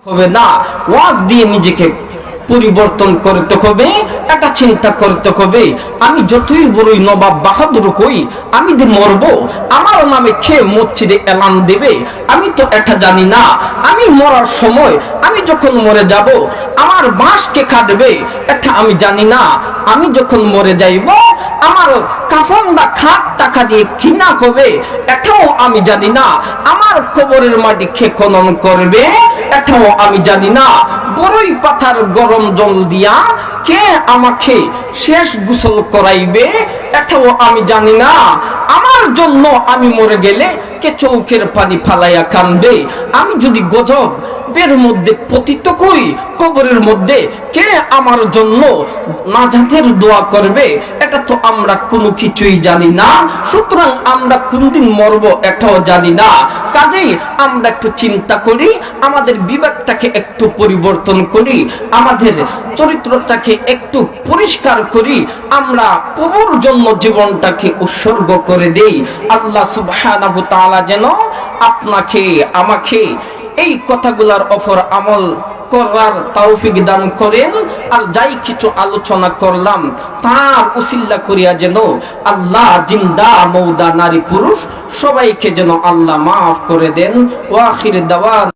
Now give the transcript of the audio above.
হবে না, ওয়াজ দিয়ে নিজেকে পরিবর্তন করতে হবে। এটা চিন্তা করতে হবে, আমি যতই বড়ই নবাব বাহাদুর হই, আমি যে মরবো, আমার নামে খেয়ে মসজিদে এলান দেবে, আমি তো এটা জানি না। আমি মরার সময়, আমি যখন মরে যাব, আমার বাঁশ কে কাটবে এটা আমি জানি না। আমি যখন মরে যাইব, আমার কাফনটা খাট টাকা দিয়ে কিনা হবে এটাও আমি জানি না। আমার কবরের মাটি কে খনন করবে এটাও আমি জানি না। বড়ই পাতার গরম জল দিয়া কে আমাকে শেষ গোসল করাইবে এটাও আমি জানি না। আমার জন্য আমি মরে গেলে কে চৌকের পানি ফালাইয়া কানবে। আমি যদি গজব বের মধ্যে পতিত করি, কবরের মধ্যে কে আমার জন্য নাজাতের দোয়া করবে এটা তো আমরা কোনো কিছুই জানি না। সুতরাং আমরা কোনদিন মরবো এটাও জানি না। কাজেই আমরা একটু চিন্তা করি, আমাদের বিবেকটাকে একটু পরিবর্তন করি, আমাদের চরিত্রটাকে একটু পরিষ্কার করি, আমরা প্রভুর জন্য জীবনটাকে উৎসর্গ করে দেই। আল্লাহ সুবহানাহু ওয়া তাআলা যেন আপনাকে আমাকে এই কথাগুলার উপর আমল করার তৌফিক দান করেন। আর যাই কিছু আলোচনা করলাম তার উসিলা করিয়া যেন আল্লাহ জিন্দা মওদা নারী পুরুষ সবাইকে যেন আল্লাহ মাফ করে দেন। ওয়া আখির দাওয়ানা।